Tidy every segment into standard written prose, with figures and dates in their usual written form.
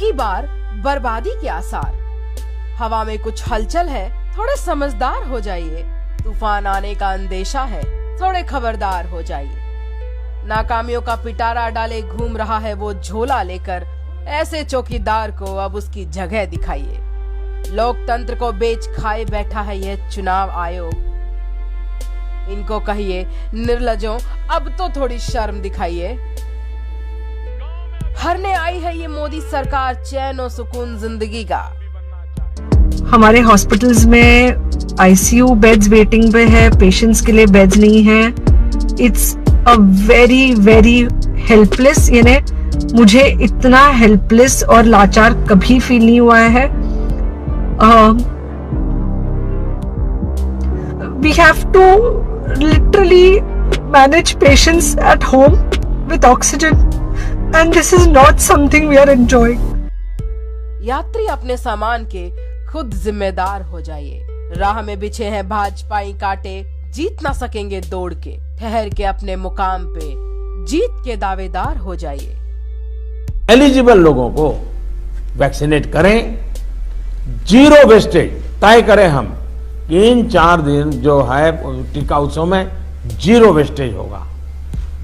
की बार बर्बादी के आसार। हवा में कुछ हलचल है, थोड़े समझदार हो जाइए। तूफान आने का अंदेशा है, थोड़े खबरदार हो जाइए। नाकामियों का पिटारा डाले घूम रहा है वो झोला लेकर, ऐसे चौकीदार को अब उसकी जगह दिखाइए। लोकतंत्र को बेच खाए बैठा है यह चुनाव आयोग। इनको कहिए निर्लजों, अब तो थोड़ी शर्म दिखाइए। हरने आई है ये मोदी सरकार चैन और सुकून जिंदगी का। हमारे हॉस्पिटल्स में आईसीयू बेड्स वेटिंग पे है, पेशेंट्स के लिए बेड्स नहीं है। It's a very very helpless, यानी मुझे इतना हेल्पलेस और लाचार कभी फील नहीं हुआ है। We have to literally manage patients at home with oxygen, and this is not something we are enjoying. यात्री अपने सामान के खुद जिम्मेदार हो जाइए। राह में बिछे हैं भाजपाई कांटे, जीत ना सकेंगे दौड़ के। ठहर के अपने मुकाम पे जीत के दावेदार हो जाइए। एलिजिबल लोगों को वैक्सीनेट करें, जीरो वेस्टेज तय करें हम कि इन 4 दिन जो है टीका उत्सव में जीरो वेस्टेज होगा।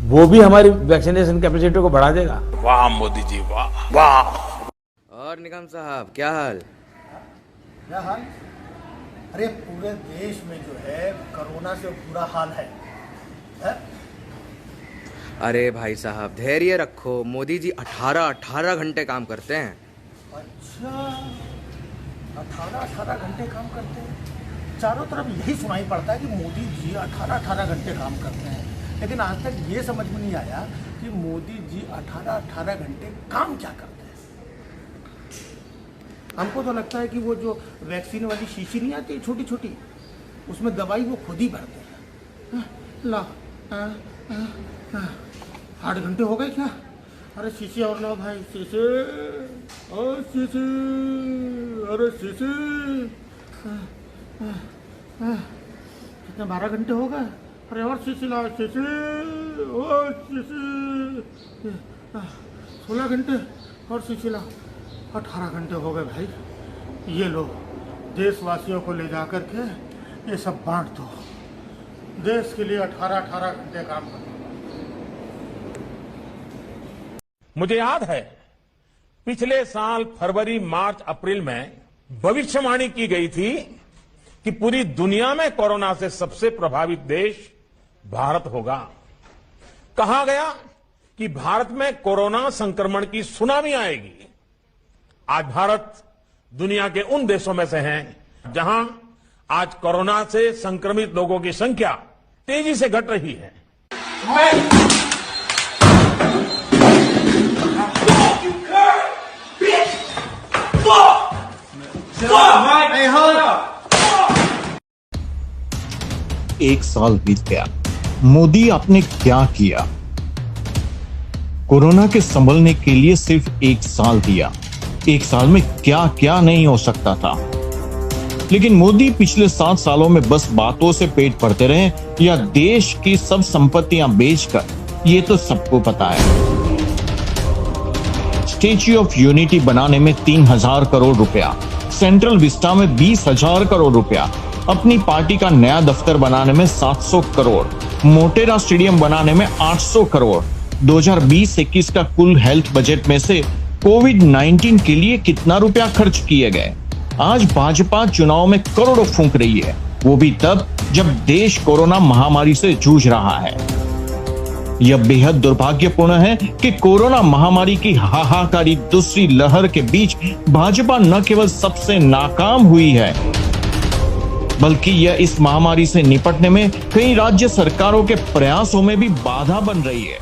वो भी हमारी वैक्सीनेशन कैपेसिटी को बढ़ा देगा। वाह मोदी जी, वाह वाह। और निगम साहब क्या हाल? क्या हाल? अरे पूरे देश में जो है कोरोना से बुरा हाल है? अरे भाई साहब धैर्य रखो, मोदी जी 18 घंटे काम करते हैं। अच्छा, 18 घंटे काम करते हैं। चारों तरफ यही सुनाई पड़ता है कि मोदी जी 18 घंटे काम करते हैं, लेकिन आज तक ये समझ में नहीं आया कि मोदी जी 18 घंटे काम क्या करते हैं। हमको तो लगता है कि वो जो वैक्सीन वाली शीशी नहीं आती छोटी छोटी, उसमें दवाई वो खुद ही भरते हैं। ला 8 घंटे हो गए क्या? अरे शीशी और लो भाई, शीशी और शीशी, अरे शीशी। कितने 12 घंटे हो गए? अरे और शीशी ला, शीशी और शीशी। 16 घंटे और शीशी ला, 18 घंटे हो गए भाई। ये लो, देशवासियों को ले जाकर के ये सब बांट दो। देश के लिए 18 घंटे काम करो। मुझे याद है पिछले साल फरवरी, मार्च, अप्रैल में भविष्यवाणी की गई थी कि पूरी दुनिया में कोरोना से सबसे प्रभावित देश भारत होगा। कहा गया कि भारत में कोरोना संक्रमण की सुनामी आएगी। आज भारत दुनिया के उन देशों में से है जहां आज कोरोना से संक्रमित लोगों की संख्या तेजी से घट रही है। एक साल बीत गया, मोदी आपने क्या किया? कोरोना के संभलने के लिए सिर्फ 1 साल दिया। 1 साल में क्या क्या नहीं हो सकता था। लेकिन मोदी पिछले 7 सालों में बस बातों से पेट भरते रहे या देश की सब संपत्तियां बेचकर, ये तो सबको पता है। स्टैच्यू ऑफ यूनिटी बनाने में 3000 करोड़ रुपया, सेंट्रल विस्टा में 20,000 करोड़ रुपया, अपनी पार्टी का नया दफ्तर बनाने में 700 करोड़, मोटेरा स्टेडियम बनाने में 800 करोड़। 2020-21 का कुल हेल्थ बजट में से कोविड-19 के लिए कितना रुपया खर्च किए गए? आज भाजपा चुनाव में करोड़ों फूंक रही है, वो भी तब जब देश कोरोना महामारी से जूझ रहा है। यह बेहद दुर्भाग्यपूर्ण है कि कोरोना महामारी की हाहाकारी दूसरी लहर के बीच भाजपा न केवल सबसे नाकाम हुई है, बल्कि यह इस महामारी से निपटने में कई राज्य सरकारों के प्रयासों में भी बाधा बन रही है।